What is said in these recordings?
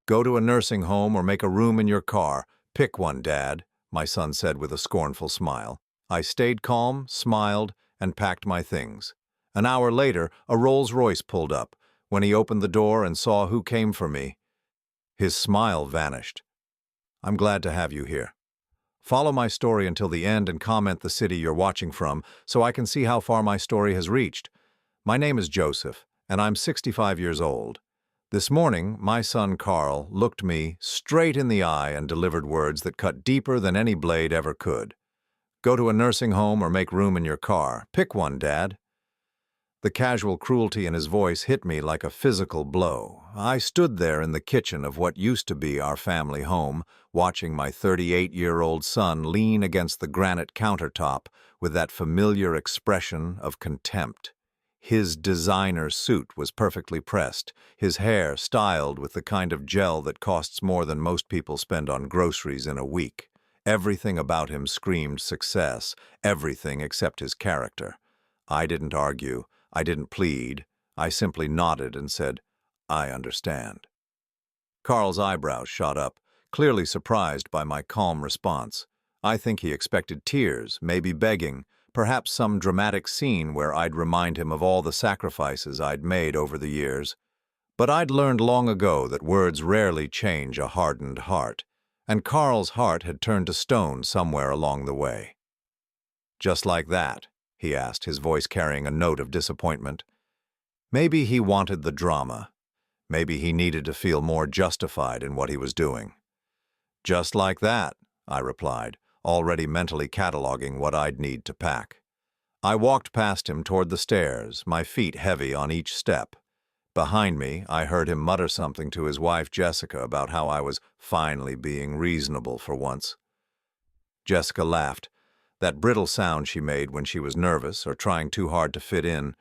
Go to a nursing home or make a room in your car. Pick one, Dad, my son said with a scornful smile. I stayed calm, smiled, and packed my things. An hour later, a Rolls-Royce pulled up. When he opened the door and saw who came for me, his smile vanished. I'm glad to have you here. Follow my story until the end and comment the city you're watching from so I can see how far my story has reached. My name is Joseph, and I'm 65 years old. This morning, my son Carl looked me straight in the eye and delivered words that cut deeper than any blade ever could. Go to a nursing home or make room in your car. Pick one, Dad. The casual cruelty in his voice hit me like a physical blow. I stood there in the kitchen of what used to be our family home, watching my 38-year-old son lean against the granite countertop with that familiar expression of contempt. His designer suit was perfectly pressed, his hair styled with the kind of gel that costs more than most people spend on groceries in a week. Everything about him screamed success, everything except his character. I didn't argue, I didn't plead, I simply nodded and said, I understand. Carl's eyebrows shot up, clearly surprised by my calm response. I think he expected tears, maybe begging, perhaps some dramatic scene where I'd remind him of all the sacrifices I'd made over the years. But I'd learned long ago that words rarely change a hardened heart, and Carl's heart had turned to stone somewhere along the way. Just like that, he asked, his voice carrying a note of disappointment. Maybe he wanted the drama. Maybe he needed to feel more justified in what he was doing. Just like that, I replied, already mentally cataloging what I'd need to pack. I walked past him toward the stairs, my feet heavy on each step. Behind me, I heard him mutter something to his wife Jessica about how I was finally being reasonable for once. Jessica laughed, that brittle sound she made when she was nervous or trying too hard to fit in.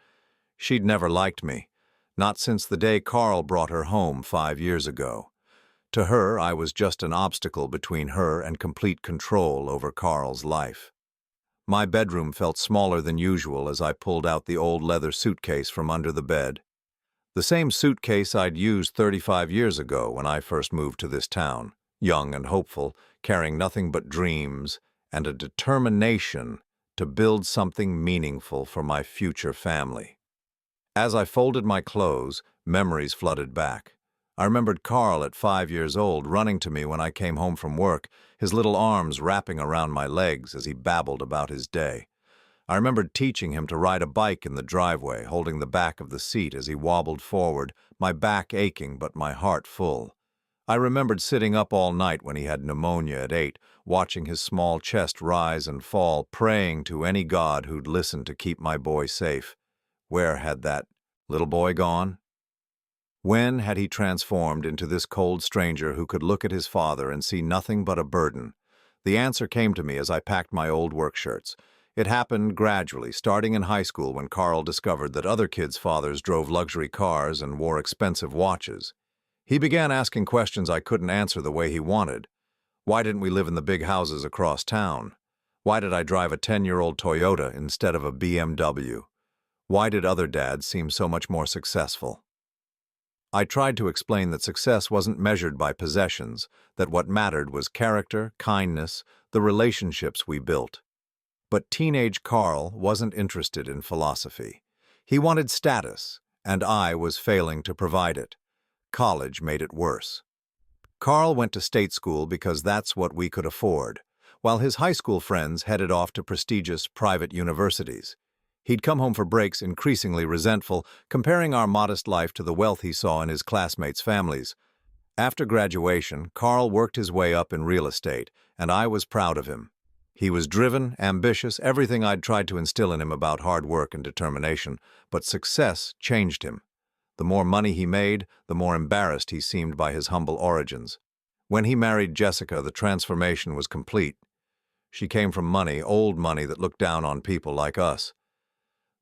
She'd never liked me, not since the day Carl brought her home 5 years ago. To her, I was just an obstacle between her and complete control over Carl's life. My bedroom felt smaller than usual as I pulled out the old leather suitcase from under the bed. The same suitcase I'd used 35 years ago when I first moved to this town, young and hopeful, carrying nothing but dreams and a determination to build something meaningful for my future family. As I folded my clothes, memories flooded back. I remembered Carl at 5 years old running to me when I came home from work, his little arms wrapping around my legs as he babbled about his day. I remembered teaching him to ride a bike in the driveway, holding the back of the seat as he wobbled forward, my back aching but my heart full. I remembered sitting up all night when he had pneumonia at 8, watching his small chest rise and fall, praying to any god who'd listen to keep my boy safe. Where had that little boy gone? When had he transformed into this cold stranger who could look at his father and see nothing but a burden? The answer came to me as I packed my old work shirts. It happened gradually, starting in high school when Carl discovered that other kids' fathers drove luxury cars and wore expensive watches. He began asking questions I couldn't answer the way he wanted. Why didn't we live in the big houses across town? Why did I drive a 10-year-old Toyota instead of a BMW? Why did other dads seem so much more successful? I tried to explain that success wasn't measured by possessions, that what mattered was character, kindness, the relationships we built. But teenage Carl wasn't interested in philosophy. He wanted status, and I was failing to provide it. College made it worse. Carl went to state school because that's what we could afford, while his high school friends headed off to prestigious private universities. He'd come home for breaks increasingly resentful, comparing our modest life to the wealth he saw in his classmates' families. After graduation, Carl worked his way up in real estate, and I was proud of him. He was driven, ambitious, everything I'd tried to instill in him about hard work and determination, but success changed him. The more money he made, the more embarrassed he seemed by his humble origins. When he married Jessica, the transformation was complete. She came from money, old money that looked down on people like us.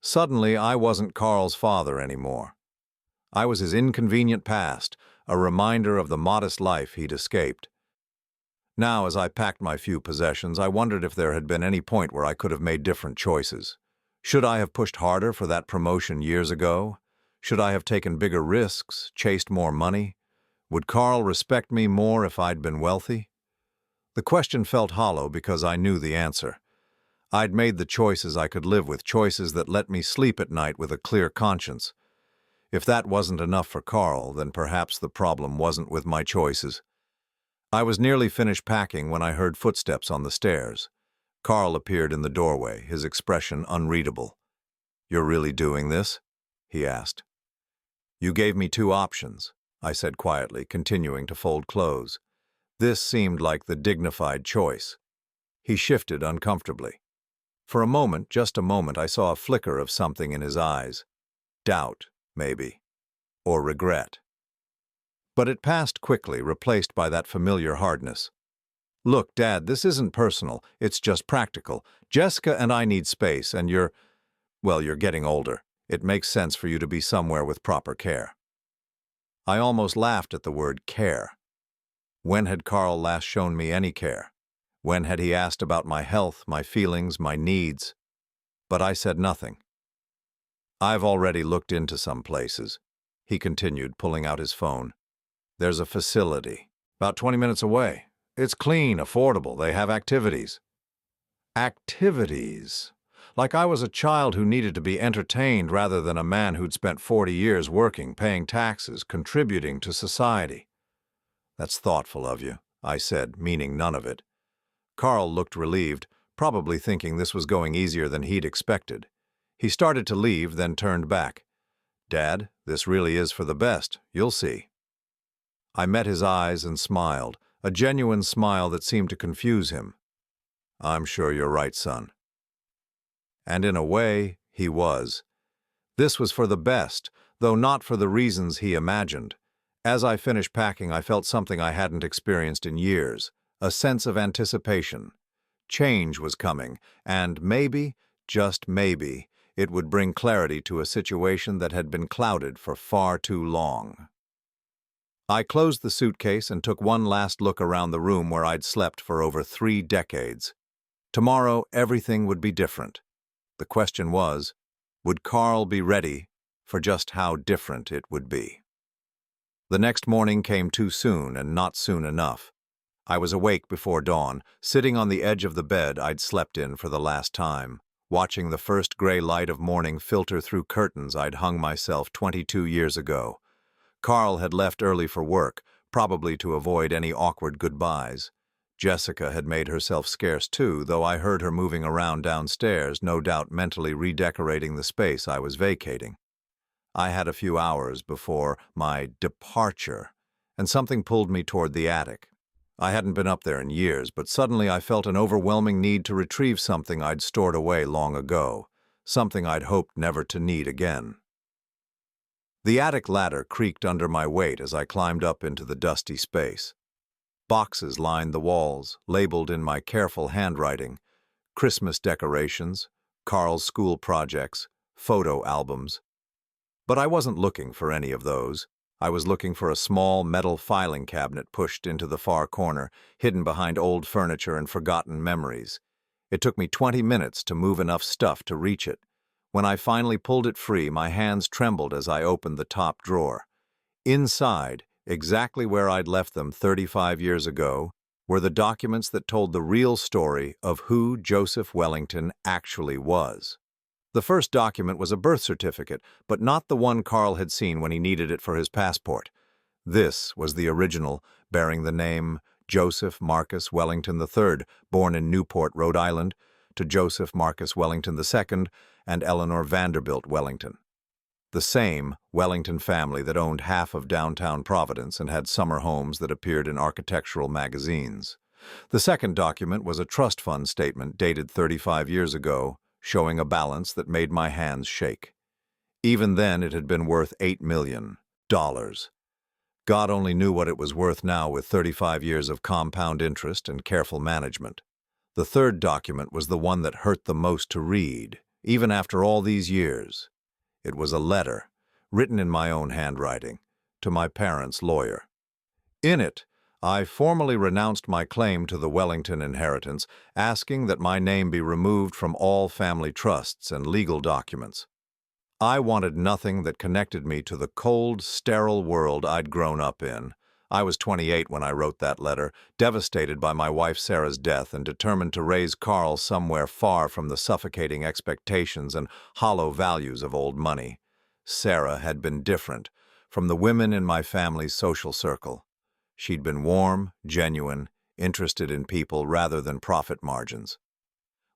Suddenly, I wasn't Carl's father anymore. I was his inconvenient past, a reminder of the modest life he'd escaped. Now, as I packed my few possessions, I wondered if there had been any point where I could have made different choices. Should I have pushed harder for that promotion years ago? Should I have taken bigger risks, chased more money? Would Carl respect me more if I'd been wealthy? The question felt hollow because I knew the answer. I'd made the choices I could live with, choices that let me sleep at night with a clear conscience. If that wasn't enough for Carl, then perhaps the problem wasn't with my choices. I was nearly finished packing when I heard footsteps on the stairs. Carl appeared in the doorway, his expression unreadable. "You're really doing this?" he asked. "You gave me two options," I said quietly, continuing to fold clothes. This seemed like the dignified choice. He shifted uncomfortably. For a moment, just a moment, I saw a flicker of something in his eyes. Doubt, maybe. Or regret. But it passed quickly, replaced by that familiar hardness. "Look, Dad, this isn't personal. It's just practical. Jessica and I need space, and you're getting older. It makes sense for you to be somewhere with proper care." I almost laughed at the word care. When had Carl last shown me any care? When had he asked about my health, my feelings, my needs? But I said nothing. "I've already looked into some places," he continued, pulling out his phone. "There's a facility, about 20 minutes away. It's clean, affordable, they have activities." Activities? Like I was a child who needed to be entertained rather than a man who'd spent 40 years working, paying taxes, contributing to society. "That's thoughtful of you," I said, meaning none of it. Carl looked relieved, probably thinking this was going easier than he'd expected. He started to leave, then turned back. "Dad, this really is for the best. You'll see." I met his eyes and smiled, a genuine smile that seemed to confuse him. "I'm sure you're right, son." And in a way, he was. This was for the best, though not for the reasons he imagined. As I finished packing, I felt something I hadn't experienced in years, a sense of anticipation. Change was coming, and maybe, just maybe, it would bring clarity to a situation that had been clouded for far too long. I closed the suitcase and took one last look around the room where I'd slept for over 3 decades. Tomorrow, everything would be different. The question was, would Carl be ready for just how different it would be? The next morning came too soon and not soon enough. I was awake before dawn, sitting on the edge of the bed I'd slept in for the last time, watching the first gray light of morning filter through curtains I'd hung myself 22 years ago. Carl had left early for work, probably to avoid any awkward goodbyes. Jessica had made herself scarce too, though I heard her moving around downstairs, no doubt mentally redecorating the space I was vacating. I had a few hours before my departure, and something pulled me toward the attic. I hadn't been up there in years, but suddenly I felt an overwhelming need to retrieve something I'd stored away long ago, something I'd hoped never to need again. The attic ladder creaked under my weight as I climbed up into the dusty space. Boxes lined the walls, labeled in my careful handwriting: Christmas decorations, Carl's school projects, photo albums. But I wasn't looking for any of those. I was looking for a small metal filing cabinet pushed into the far corner, hidden behind old furniture and forgotten memories. It took me 20 minutes to move enough stuff to reach it. When I finally pulled it free, my hands trembled as I opened the top drawer. Inside, exactly where I'd left them 35 years ago, were the documents that told the real story of who Joseph Wellington actually was. The first document was a birth certificate, but not the one Carl had seen when he needed it for his passport. This was the original, bearing the name Joseph Marcus Wellington III, born in Newport, Rhode Island, to Joseph Marcus Wellington II and Eleanor Vanderbilt Wellington. The same Wellington family that owned half of downtown Providence and had summer homes that appeared in architectural magazines. The second document was a trust fund statement dated 35 years ago, showing a balance that made my hands shake. Even then, it had been worth $8 million. God only knew what it was worth now with 35 years of compound interest and careful management. The third document was the one that hurt the most to read, even after all these years. It was a letter, written in my own handwriting, to my parents' lawyer. In it, I formally renounced my claim to the Wellington inheritance, asking that my name be removed from all family trusts and legal documents. I wanted nothing that connected me to the cold, sterile world I'd grown up in. I was 28 when I wrote that letter, devastated by my wife Sarah's death and determined to raise Carl somewhere far from the suffocating expectations and hollow values of old money. Sarah had been different from the women in my family's social circle. She'd been warm, genuine, interested in people rather than profit margins.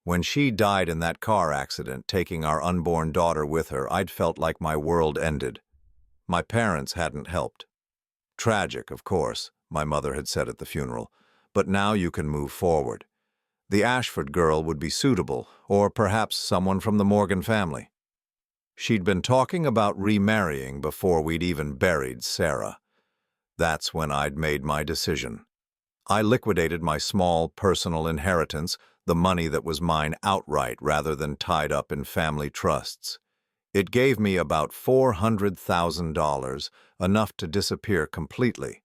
When she died in that car accident, taking our unborn daughter with her, I'd felt like my world ended. My parents hadn't helped. Tragic, of course, my mother had said at the funeral, but now you can move forward. The Ashford girl would be suitable, or perhaps someone from the Morgan family. She'd been talking about remarrying before we'd even buried Sarah. That's when I'd made my decision. I liquidated my small personal inheritance, the money that was mine outright rather than tied up in family trusts. It gave me about $400,000, enough to disappear completely.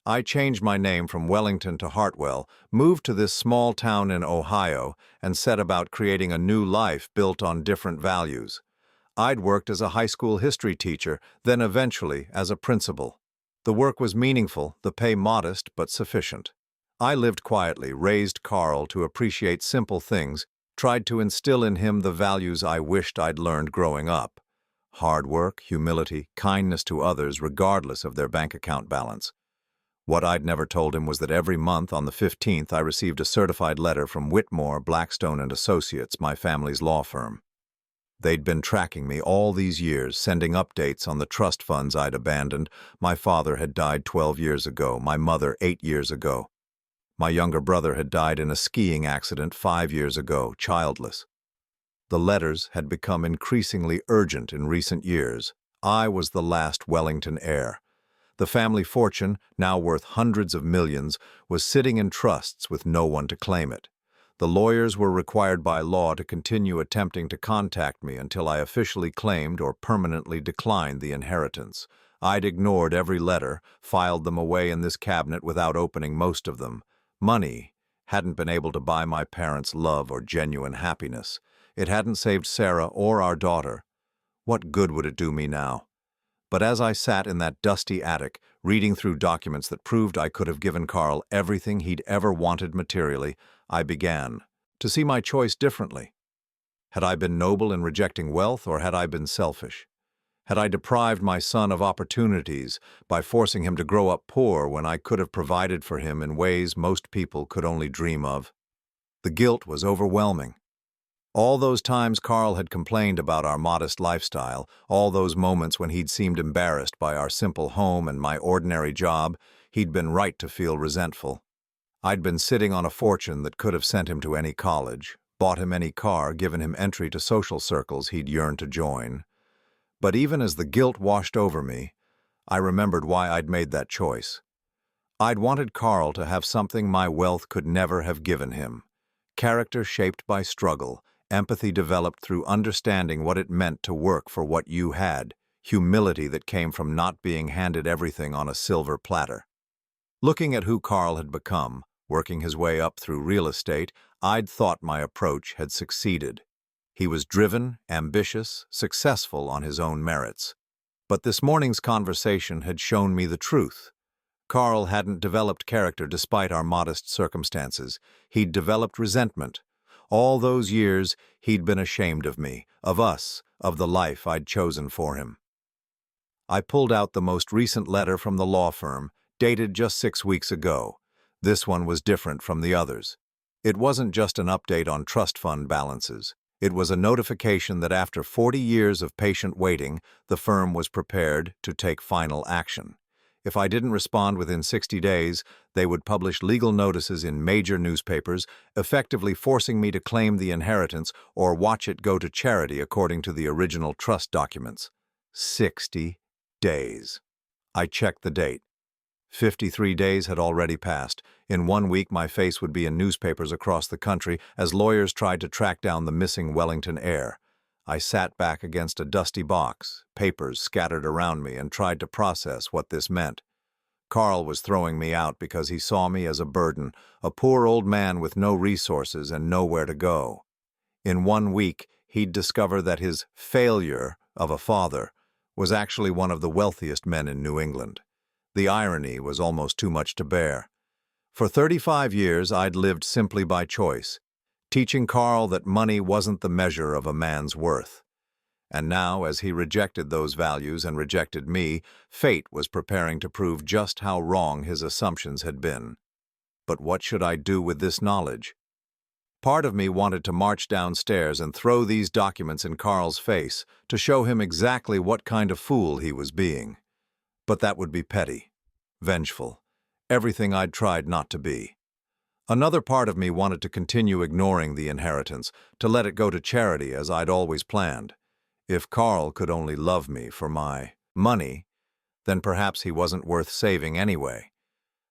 I changed my name from Wellington to Hartwell, moved to this small town in Ohio, and set about creating a new life built on different values. I'd worked as a high school history teacher, then eventually as a principal. The work was meaningful, the pay modest but sufficient. I lived quietly, raised Carl to appreciate simple things, tried to instill in him the values I wished I'd learned growing up. Hard work, humility, kindness to others regardless of their bank account balance. What I'd never told him was that every month on the 15th I received a certified letter from Whitmore, Blackstone & Associates, my family's law firm. They'd been tracking me all these years, sending updates on the trust funds I'd abandoned. My father had died 12 years ago, my mother 8 years ago. My younger brother had died in a skiing accident 5 years ago, childless. The letters had become increasingly urgent in recent years. I was the last Wellington heir. The family fortune, now worth hundreds of millions, was sitting in trusts with no one to claim it. The lawyers were required by law to continue attempting to contact me until I officially claimed or permanently declined the inheritance. I'd ignored every letter, filed them away in this cabinet without opening most of them. Money hadn't been able to buy my parents' love or genuine happiness. It hadn't saved Sarah or our daughter. What good would it do me now? But as I sat in that dusty attic, reading through documents that proved I could have given Carl everything he'd ever wanted materially, I began to see my choice differently. Had I been noble in rejecting wealth, or had I been selfish? Had I deprived my son of opportunities by forcing him to grow up poor when I could have provided for him in ways most people could only dream of? The guilt was overwhelming. All those times Carl had complained about our modest lifestyle, all those moments when he'd seemed embarrassed by our simple home and my ordinary job, he'd been right to feel resentful. I'd been sitting on a fortune that could have sent him to any college, bought him any car, given him entry to social circles he'd yearned to join. But even as the guilt washed over me, I remembered why I'd made that choice. I'd wanted Carl to have something my wealth could never have given him. Character shaped by struggle, empathy developed through understanding what it meant to work for what you had, humility that came from not being handed everything on a silver platter. Looking at who Carl had become, working his way up through real estate, I'd thought my approach had succeeded. He was driven, ambitious, successful on his own merits. But this morning's conversation had shown me the truth. Carl hadn't developed character despite our modest circumstances. He'd developed resentment. All those years, he'd been ashamed of me, of us, of the life I'd chosen for him. I pulled out the most recent letter from the law firm, dated just 6 weeks ago. This one was different from the others. It wasn't just an update on trust fund balances. It was a notification that after 40 years of patient waiting, the firm was prepared to take final action. If I didn't respond within 60 days, they would publish legal notices in major newspapers, effectively forcing me to claim the inheritance or watch it go to charity according to the original trust documents. 60 days. I checked the date. 53 days had already passed. In 1 week, my face would be in newspapers across the country as lawyers tried to track down the missing Wellington heir. I sat back against a dusty box, papers scattered around me, and tried to process what this meant. Carl was throwing me out because he saw me as a burden, a poor old man with no resources and nowhere to go. In 1 week, he'd discover that his failure of a father was actually one of the wealthiest men in New England. The irony was almost too much to bear. For 35 years, I'd lived simply by choice, teaching Carl that money wasn't the measure of a man's worth. And now, as he rejected those values and rejected me, fate was preparing to prove just how wrong his assumptions had been. But what should I do with this knowledge? Part of me wanted to march downstairs and throw these documents in Carl's face to show him exactly what kind of fool he was being. But that would be petty, vengeful, everything I'd tried not to be. Another part of me wanted to continue ignoring the inheritance, to let it go to charity as I'd always planned. If Carl could only love me for my money, then perhaps he wasn't worth saving anyway.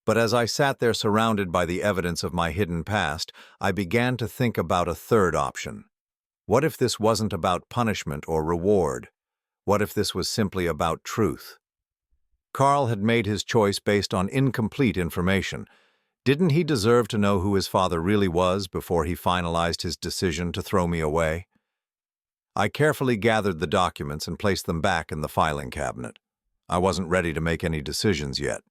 But as I sat there surrounded by the evidence of my hidden past, I began to think about a third option. What if this wasn't about punishment or reward? What if this was simply about truth? Carl had made his choice based on incomplete information. Didn't he deserve to know who his father really was before he finalized his decision to throw me away? I carefully gathered the documents and placed them back in the filing cabinet. I wasn't ready to make any decisions yet.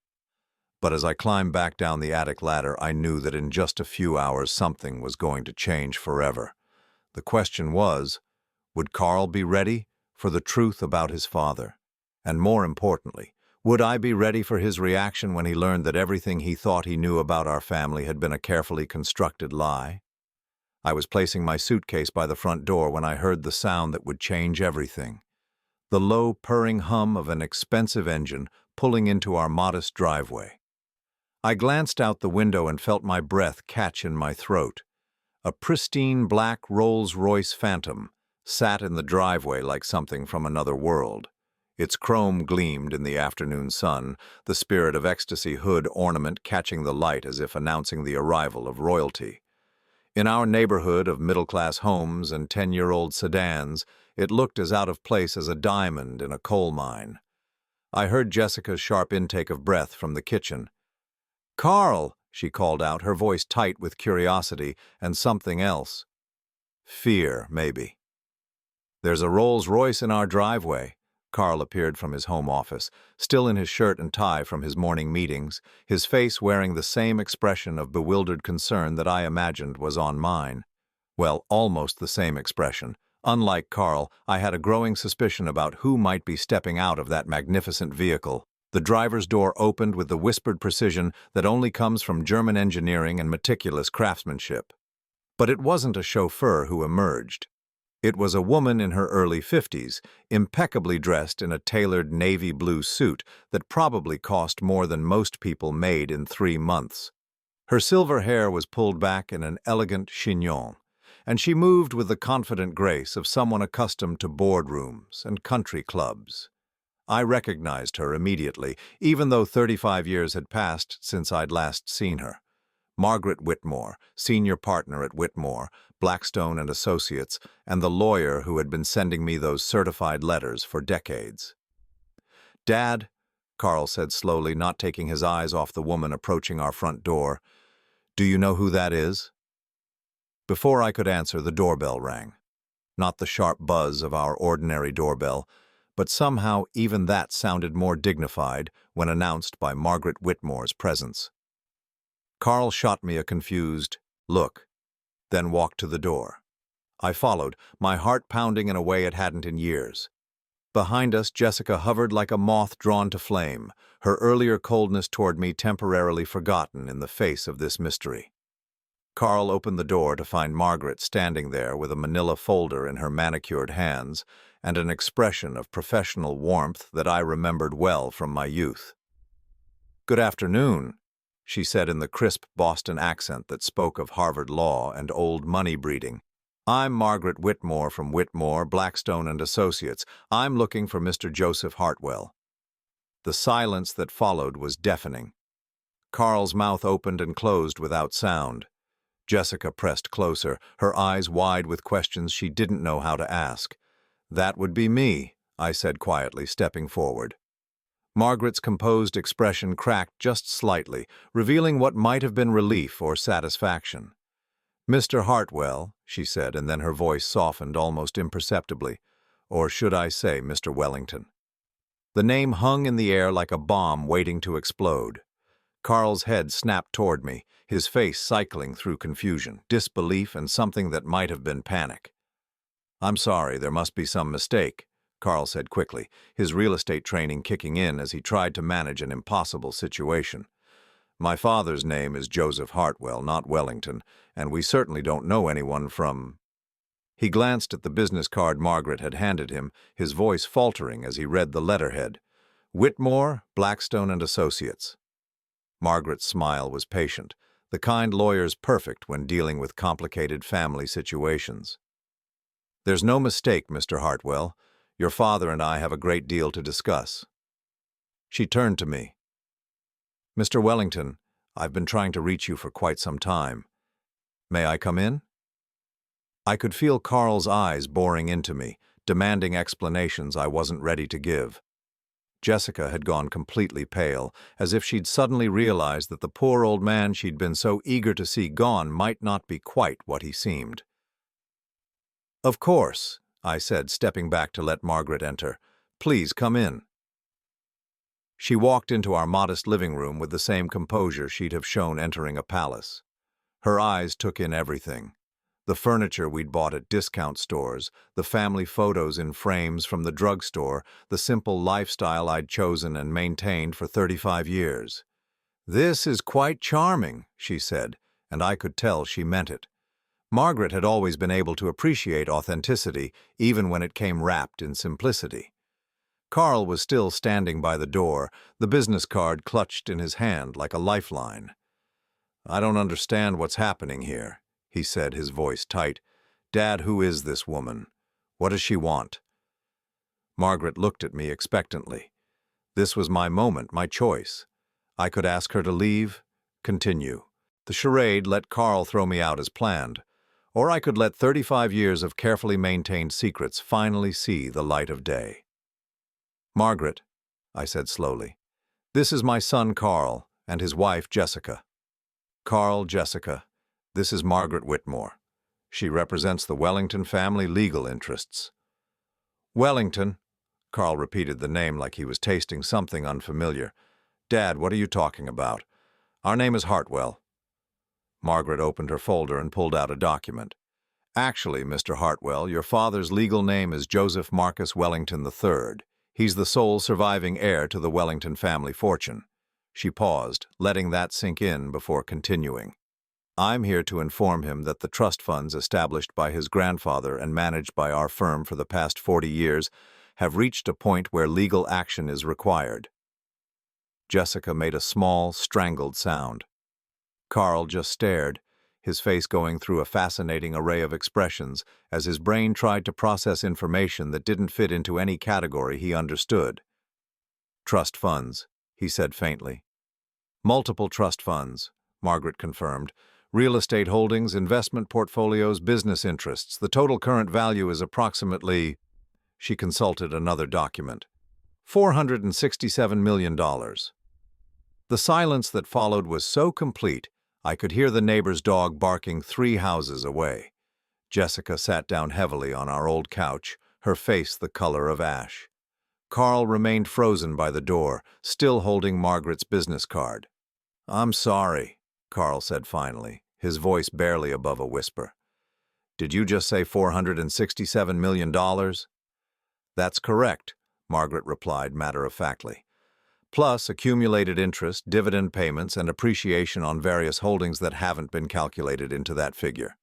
But as I climbed back down the attic ladder, I knew that in just a few hours something was going to change forever. The question was, would Carl be ready for the truth about his father? And more importantly, would I be ready for his reaction when he learned that everything he thought he knew about our family had been a carefully constructed lie? I was placing my suitcase by the front door when I heard the sound that would change everything. The low, purring hum of an expensive engine pulling into our modest driveway. I glanced out the window and felt my breath catch in my throat. A pristine black Rolls-Royce Phantom sat in the driveway like something from another world. Its chrome gleamed in the afternoon sun, the Spirit of Ecstasy hood ornament catching the light as if announcing the arrival of royalty. In our neighborhood of middle-class homes and 10-year-old sedans, it looked as out of place as a diamond in a coal mine. I heard Jessica's sharp intake of breath from the kitchen. "Carl," she called out, her voice tight with curiosity and something else. Fear, maybe. "There's a Rolls-Royce in our driveway." Carl appeared from his home office, still in his shirt and tie from his morning meetings, his face wearing the same expression of bewildered concern that I imagined was on mine. Well, almost the same expression. Unlike Carl, I had a growing suspicion about who might be stepping out of that magnificent vehicle. The driver's door opened with the whispered precision that only comes from German engineering and meticulous craftsmanship. But it wasn't a chauffeur who emerged. It was a woman in her early 50s, impeccably dressed in a tailored navy blue suit that probably cost more than most people made in 3 months. Her silver hair was pulled back in an elegant chignon, and she moved with the confident grace of someone accustomed to boardrooms and country clubs. I recognized her immediately, even though 35 years had passed since I'd last seen her. Margaret Whitmore, senior partner at Whitmore, Blackstone and Associates, and the lawyer who had been sending me those certified letters for decades. "Dad," Carl said slowly, not taking his eyes off the woman approaching our front door, "do you know who that is?" Before I could answer, the doorbell rang. Not the sharp buzz of our ordinary doorbell, but somehow even that sounded more dignified when announced by Margaret Whitmore's presence. Carl shot me a confused look, then walked to the door. I followed, my heart pounding in a way it hadn't in years. Behind us, Jessica hovered like a moth drawn to flame, her earlier coldness toward me temporarily forgotten in the face of this mystery. Carl opened the door to find Margaret standing there with a manila folder in her manicured hands and an expression of professional warmth that I remembered well from my youth. "Good afternoon," she said in the crisp Boston accent that spoke of Harvard law and old money breeding. "I'm Margaret Whitmore from Whitmore, Blackstone and Associates. I'm looking for Mr. Joseph Hartwell." The silence that followed was deafening. Carl's mouth opened and closed without sound. Jessica pressed closer, her eyes wide with questions she didn't know how to ask. "That would be me," I said quietly, stepping forward. Margaret's composed expression cracked just slightly, revealing what might have been relief or satisfaction. "Mr. Hartwell," she said, and then her voice softened almost imperceptibly. "Or should I say Mr. Wellington?" The name hung in the air like a bomb waiting to explode. Carl's head snapped toward me, his face cycling through confusion, disbelief, and something that might have been panic. "I'm sorry, there must be some mistake," Carl said quickly, his real estate training kicking in as he tried to manage an impossible situation. "My father's name is Joseph Hartwell, not Wellington, and we certainly don't know anyone from—" He glanced at the business card Margaret had handed him, his voice faltering as he read the letterhead. "Whitmore, Blackstone and Associates." Margaret's smile was patient, the kind lawyer's perfect when dealing with complicated family situations. "There's no mistake, Mr. Hartwell. Your father and I have a great deal to discuss." She turned to me. "Mr. Wellington, I've been trying to reach you for quite some time. May I come in?" I could feel Carl's eyes boring into me, demanding explanations I wasn't ready to give. Jessica had gone completely pale, as if she'd suddenly realized that the poor old man she'd been so eager to see gone might not be quite what he seemed. "Of course," I said, stepping back to let Margaret enter. "Please come in." She walked into our modest living room with the same composure she'd have shown entering a palace. Her eyes took in everything. The furniture we'd bought at discount stores, the family photos in frames from the drugstore, the simple lifestyle I'd chosen and maintained for 35 years. "This is quite charming," she said, and I could tell she meant it. Margaret had always been able to appreciate authenticity, even when it came wrapped in simplicity. Carl was still standing by the door, the business card clutched in his hand like a lifeline. "I don't understand what's happening here," he said, his voice tight. "Dad, who is this woman? What does she want?" Margaret looked at me expectantly. This was my moment, my choice. I could ask her to leave, continue. The charade let Carl throw me out as planned. Or I could let 35 years of carefully maintained secrets finally see the light of day. "Margaret," I said slowly, "this is my son Carl and his wife Jessica." "Carl, Jessica, this is Margaret Whitmore. She represents the Wellington family legal interests." "Wellington," Carl repeated the name like he was tasting something unfamiliar. "Dad, what are you talking about? Our name is Hartwell." Margaret opened her folder and pulled out a document. "Actually, Mr. Hartwell, your father's legal name is Joseph Marcus Wellington III. He's the sole surviving heir to the Wellington family fortune." She paused, letting that sink in before continuing. "I'm here to inform him that the trust funds established by his grandfather and managed by our firm for the past 40 years have reached a point where legal action is required." Jessica made a small, strangled sound. Carl just stared, his face going through a fascinating array of expressions as his brain tried to process information that didn't fit into any category he understood. "Trust funds," he said faintly. "Multiple trust funds," Margaret confirmed. "Real estate holdings, investment portfolios, business interests. The total current value is approximately—" She consulted another document. $467 million. The silence that followed was so complete, I could hear the neighbor's dog barking 3 houses away. Jessica sat down heavily on our old couch, her face the color of ash. Carl remained frozen by the door, still holding Margaret's business card. "I'm sorry," Carl said finally, his voice barely above a whisper. "Did you just say $467 million? "That's correct," Margaret replied matter-of-factly. "Plus accumulated interest, dividend payments, and appreciation on various holdings that haven't been calculated into that figure.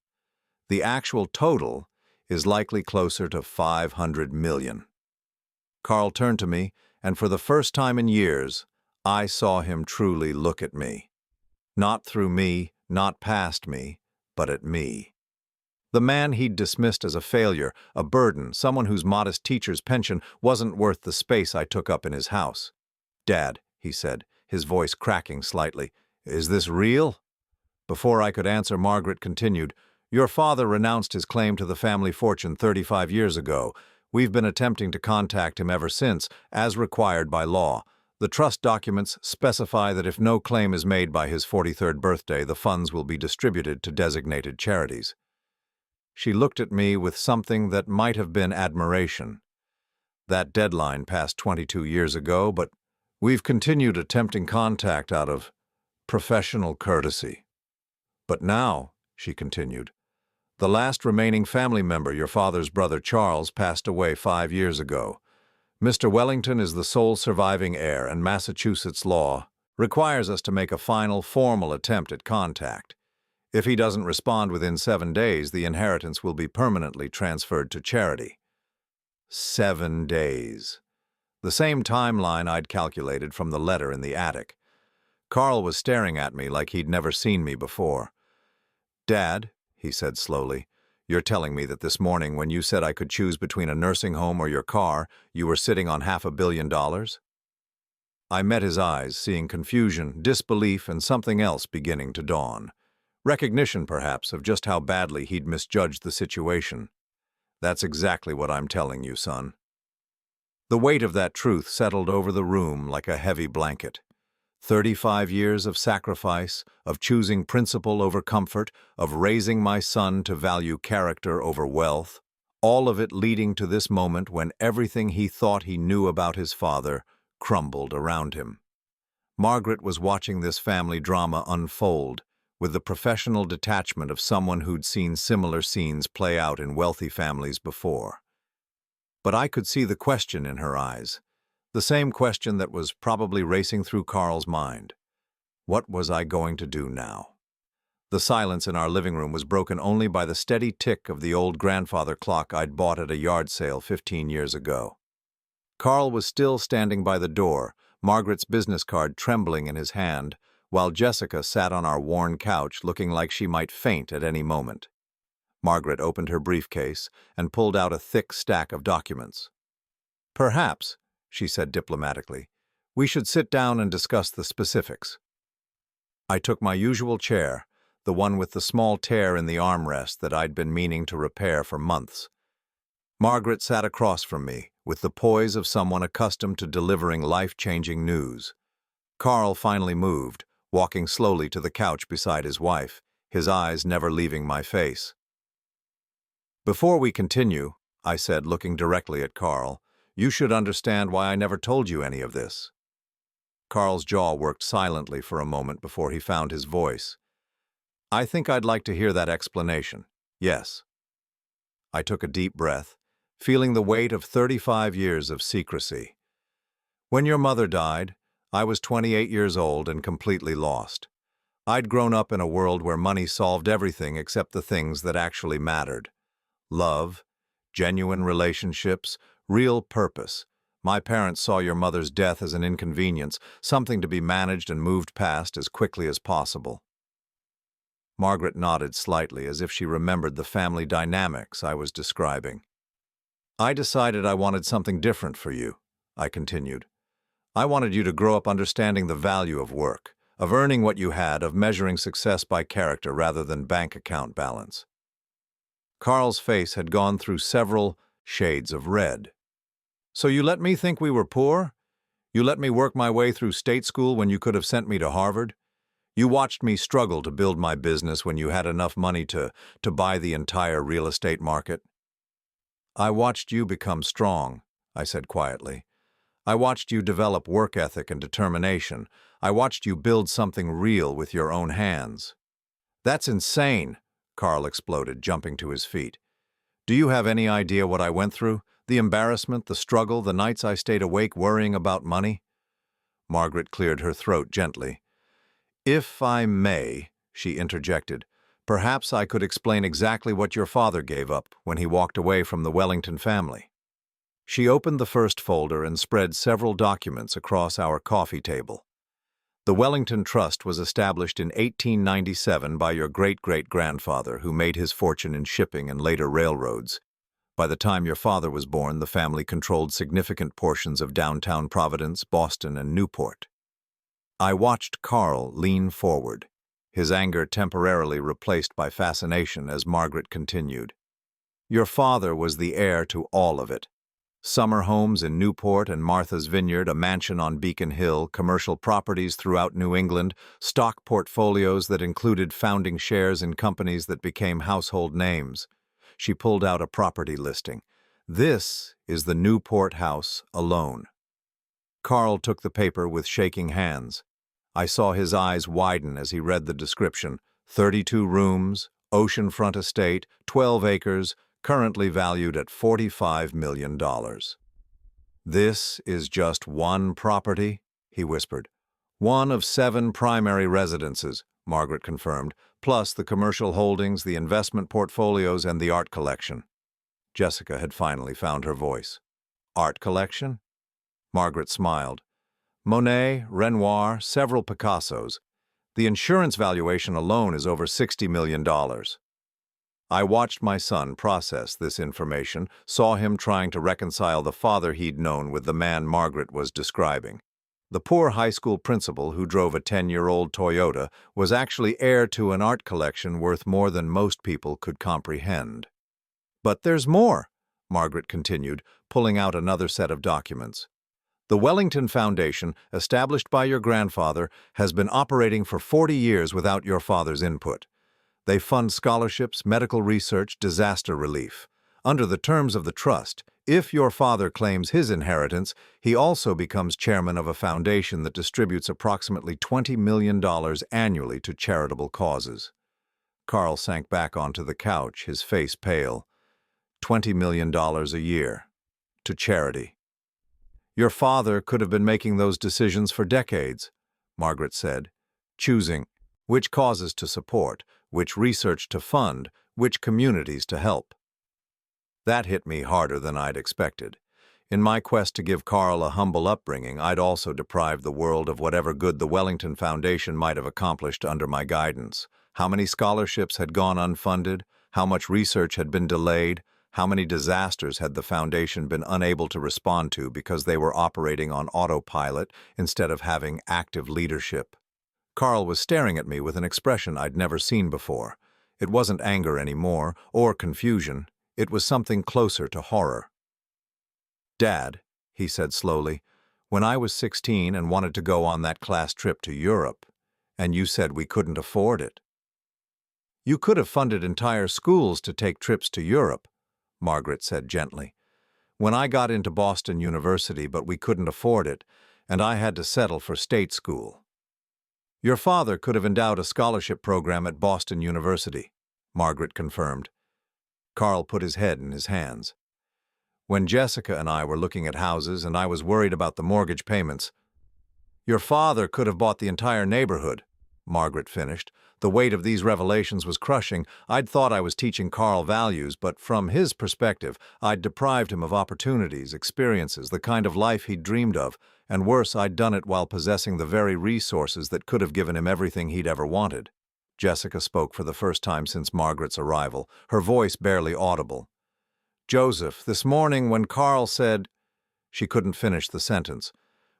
The actual total is likely closer to $500 million. Carl turned to me, and for the first time in years, I saw him truly look at me. Not through me, not past me, but at me. The man he'd dismissed as a failure, a burden, someone whose modest teacher's pension wasn't worth the space I took up in his house. "Dad," he said, his voice cracking slightly, "is this real?" Before I could answer, Margaret continued, "Your father renounced his claim to the family fortune 35 years ago. We've been attempting to contact him ever since, as required by law. The trust documents specify that if no claim is made by his 43rd birthday, the funds will be distributed to designated charities." She looked at me with something that might have been admiration. That deadline passed 22 years ago, but we've continued attempting contact out of professional courtesy. But now, she continued, the last remaining family member, your father's brother Charles, passed away 5 years ago. Mr. Wellington is the sole surviving heir, and Massachusetts law requires us to make a final formal attempt at contact. If he doesn't respond within 7 days, the inheritance will be permanently transferred to charity. 7 days. The same timeline I'd calculated from the letter in the attic. Carl was staring at me like he'd never seen me before. "Dad," he said slowly, "you're telling me that this morning when you said I could choose between a nursing home or your car, you were sitting on $500 million?" I met his eyes, seeing confusion, disbelief, and something else beginning to dawn. Recognition, perhaps, of just how badly he'd misjudged the situation. "That's exactly what I'm telling you, son." The weight of that truth settled over the room like a heavy blanket. 35 years of sacrifice, of choosing principle over comfort, of raising my son to value character over wealth, all of it leading to this moment when everything he thought he knew about his father crumbled around him. Margaret was watching this family drama unfold with the professional detachment of someone who'd seen similar scenes play out in wealthy families before. But I could see the question in her eyes. The same question that was probably racing through Carl's mind. What was I going to do now? The silence in our living room was broken only by the steady tick of the old grandfather clock I'd bought at a yard sale 15 years ago. Carl was still standing by the door, Margaret's business card trembling in his hand, while Jessica sat on our worn couch looking like she might faint at any moment. Margaret opened her briefcase and pulled out a thick stack of documents. "Perhaps," she said diplomatically, "we should sit down and discuss the specifics." I took my usual chair, the one with the small tear in the armrest that I'd been meaning to repair for months. Margaret sat across from me, with the poise of someone accustomed to delivering life-changing news. Carl finally moved, walking slowly to the couch beside his wife, his eyes never leaving my face. "Before we continue," I said, looking directly at Carl, "you should understand why I never told you any of this." Carl's jaw worked silently for a moment before he found his voice. "I think I'd like to hear that explanation. Yes." I took a deep breath, feeling the weight of 35 years of secrecy. "When your mother died, I was 28 years old and completely lost. I'd grown up in a world where money solved everything except the things that actually mattered. Love, genuine relationships, real purpose. My parents saw your mother's death as an inconvenience, something to be managed and moved past as quickly as possible." Margaret nodded slightly as if she remembered the family dynamics I was describing. "I decided I wanted something different for you," I continued. "I wanted you to grow up understanding the value of work, of earning what you had, of measuring success by character rather than bank account balance." Carl's face had gone through several shades of red. "So you let me think we were poor? You let me work my way through state school when you could have sent me to Harvard? You watched me struggle to build my business when you had enough money to buy the entire real estate market?" "I watched you become strong," I said quietly. "I watched you develop work ethic and determination. I watched you build something real with your own hands." "That's insane," Carl exploded, jumping to his feet. "Do you have any idea what I went through? The embarrassment, the struggle, the nights I stayed awake worrying about money?" Margaret cleared her throat gently. "If I may," she interjected, "perhaps I could explain exactly what your father gave up when he walked away from the Wellington family." She opened the first folder and spread several documents across our coffee table. "The Wellington Trust was established in 1897 by your great-great-grandfather, who made his fortune in shipping and later railroads. By the time your father was born, the family controlled significant portions of downtown Providence, Boston, and Newport." I watched Carl lean forward, his anger temporarily replaced by fascination as Margaret continued. "Your father was the heir to all of it. Summer homes in Newport and Martha's Vineyard, a mansion on Beacon Hill, commercial properties throughout New England, stock portfolios that included founding shares in companies that became household names." She pulled out a property listing. This is the Newport house alone. Carl took the paper with shaking hands. I saw his eyes widen as he read the description. 32 rooms, oceanfront estate, 12 acres, currently valued at $45 million. This is just one property, he whispered. One of 7 primary residences, Margaret confirmed, plus the commercial holdings, the investment portfolios, and the art collection. Jessica had finally found her voice. Art collection? Margaret smiled. Monet, Renoir, several Picassos. The insurance valuation alone is over $60 million. I watched my son process this information, saw him trying to reconcile the father he'd known with the man Margaret was describing. The poor high school principal who drove a 10-year-old Toyota was actually heir to an art collection worth more than most people could comprehend. But there's more, Margaret continued, pulling out another set of documents. The Wellington Foundation, established by your grandfather, has been operating for 40 years without your father's input. They fund scholarships, medical research, disaster relief. Under the terms of the trust, if your father claims his inheritance, he also becomes chairman of a foundation that distributes approximately $20 million annually to charitable causes. Carl sank back onto the couch, his face pale. $20 million a year. To charity. Your father could have been making those decisions for decades, Margaret said, choosing which causes to support, which research to fund, which communities to help. That hit me harder than I'd expected. In my quest to give Carl a humble upbringing, I'd also deprived the world of whatever good the Wellington Foundation might have accomplished under my guidance. How many scholarships had gone unfunded? How much research had been delayed? How many disasters had the foundation been unable to respond to because they were operating on autopilot instead of having active leadership? Carl was staring at me with an expression I'd never seen before. It wasn't anger anymore, or confusion. It was something closer to horror. Dad, he said slowly, when I was 16 and wanted to go on that class trip to Europe, and you said we couldn't afford it. You could have funded entire schools to take trips to Europe, Margaret said gently. When I got into Boston University, but we couldn't afford it, and I had to settle for state school. Your father could have endowed a scholarship program at Boston University, Margaret confirmed. Carl put his head in his hands. When Jessica and I were looking at houses and I was worried about the mortgage payments, your father could have bought the entire neighborhood, Margaret finished. The weight of these revelations was crushing. I'd thought I was teaching Carl values, but from his perspective, I'd deprived him of opportunities, experiences, the kind of life he'd dreamed of, and worse, I'd done it while possessing the very resources that could have given him everything he'd ever wanted. Jessica spoke for the first time since Margaret's arrival, her voice barely audible. Joseph, this morning when Carl said... She couldn't finish the sentence.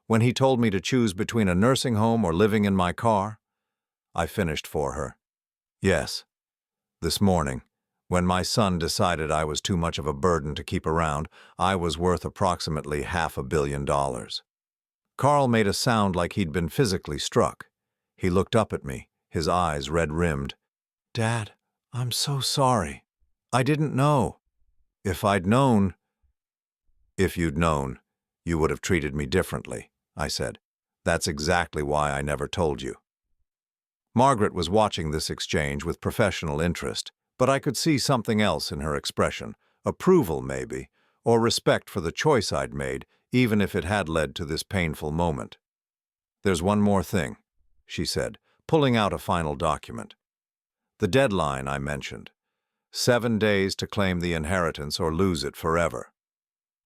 When he told me to choose between a nursing home or living in my car, I finished for her. Yes, this morning, when my son decided I was too much of a burden to keep around, I was worth approximately $500 million. Carl made a sound like he'd been physically struck. He looked up at me, his eyes red-rimmed. Dad, I'm so sorry. I didn't know. If I'd known... If you'd known, you would have treated me differently, I said. That's exactly why I never told you. Margaret was watching this exchange with professional interest, but I could see something else in her expression, approval maybe, or respect for the choice I'd made, even if it had led to this painful moment. There's one more thing, she said, pulling out a final document. The deadline I mentioned. 7 days to claim the inheritance or lose it forever.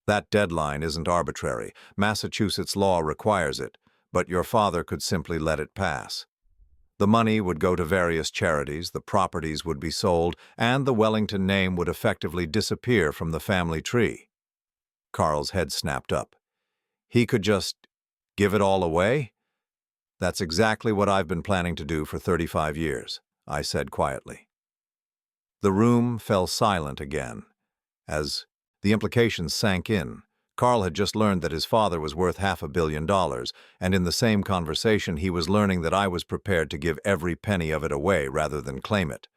That deadline isn't arbitrary. Massachusetts law requires it, but your father could simply let it pass. The money would go to various charities, the properties would be sold, and the Wellington name would effectively disappear from the family tree. Carl's head snapped up. He could just give it all away? That's exactly what I've been planning to do for 35 years, I said quietly. The room fell silent again, as the implications sank in. Carl had just learned that his father was worth $500 million, and in the same conversation he was learning that I was prepared to give every penny of it away rather than claim it.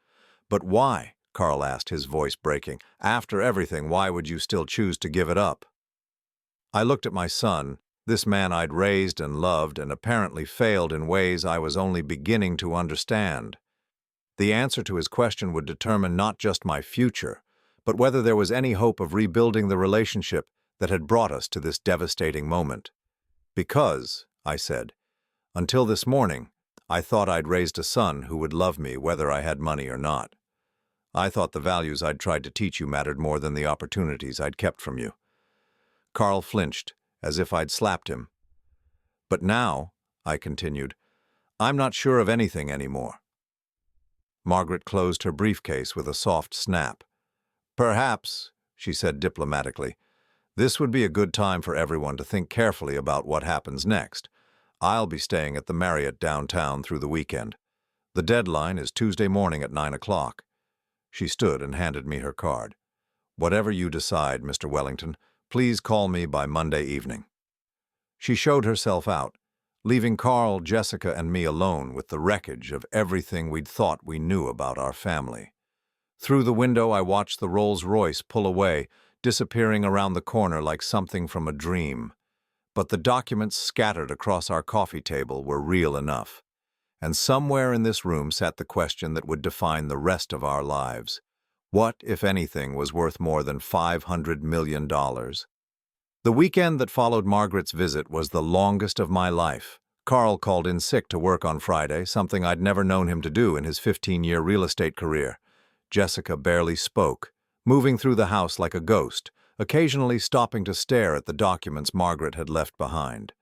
But why? Carl asked, his voice breaking. "After everything, why would you still choose to give it up?" I looked at my son, this man I'd raised and loved and apparently failed in ways I was only beginning to understand. The answer to his question would determine not just my future, but whether there was any hope of rebuilding the relationship that had brought us to this devastating moment. "Because," I said, "until this morning, I thought I'd raised a son who would love me whether I had money or not. I thought the values I'd tried to teach you mattered more than the opportunities I'd kept from you." Carl flinched, as if I'd slapped him. "But now," I continued, "I'm not sure of anything anymore." Margaret closed her briefcase with a soft snap. "Perhaps," she said diplomatically, "this would be a good time for everyone to think carefully about what happens next. I'll be staying at the Marriott downtown through the weekend. The deadline is Tuesday morning at 9 o'clock. She stood and handed me her card. "Whatever you decide, Mr. Wellington, please call me by Monday evening." She showed herself out, leaving Carl, Jessica, and me alone with the wreckage of everything we'd thought we knew about our family. Through the window, I watched the Rolls-Royce pull away, disappearing around the corner like something from a dream. But the documents scattered across our coffee table were real enough. And somewhere in this room sat the question that would define the rest of our lives. What, if anything, was worth more than $500 million? The weekend that followed Margaret's visit was the longest of my life. Carl called in sick to work on Friday, something I'd never known him to do in his 15-year real estate career. Jessica barely spoke, moving through the house like a ghost, occasionally stopping to stare at the documents Margaret had left behind.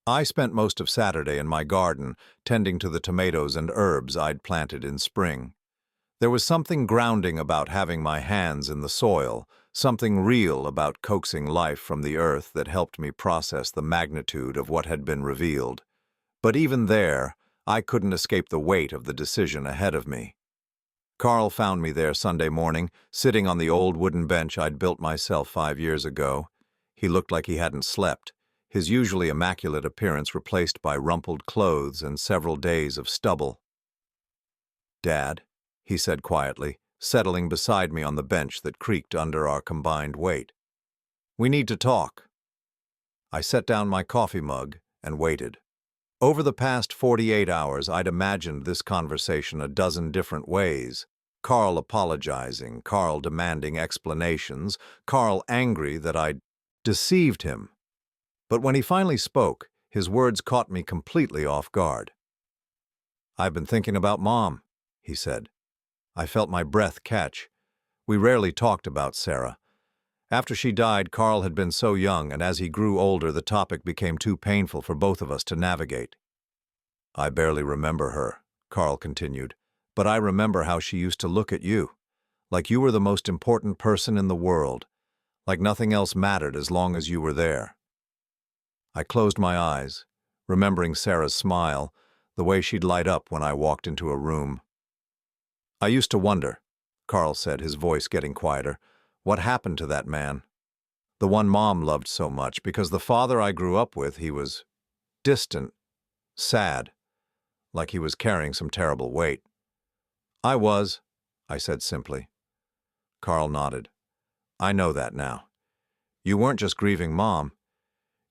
I spent most of Saturday in my garden, tending to the tomatoes and herbs I'd planted in spring. There was something grounding about having my hands in the soil, something real about coaxing life from the earth that helped me process the magnitude of what had been revealed. But even there, I couldn't escape the weight of the decision ahead of me. Carl found me there Sunday morning, sitting on the old wooden bench I'd built myself 5 years ago. He looked like he hadn't slept, his usually immaculate appearance replaced by rumpled clothes and several days of stubble. "Dad," he said quietly, settling beside me on the bench that creaked under our combined weight. "We need to talk." I set down my coffee mug and waited. Over the past 48 hours, I'd imagined this conversation a dozen different ways. Carl apologizing, Carl demanding explanations, Carl angry that I'd deceived him. But when he finally spoke, his words caught me completely off guard. "I've been thinking about Mom," he said. I felt my breath catch. We rarely talked about Sarah. After she died, Carl had been so young, and as he grew older, the topic became too painful for both of us to navigate. "I barely remember her," Carl continued, "but I remember how she used to look at you, like you were the most important person in the world, like nothing else mattered as long as you were there." I closed my eyes, remembering Sarah's smile, the way she'd light up when I walked into a room. "I used to wonder," Carl said, his voice getting quieter, "what happened to that man? The one Mom loved so much, because the father I grew up with, he was distant, sad, like he was carrying some terrible weight." "I was," I said simply. Carl nodded. "I know that now. You weren't just grieving Mom.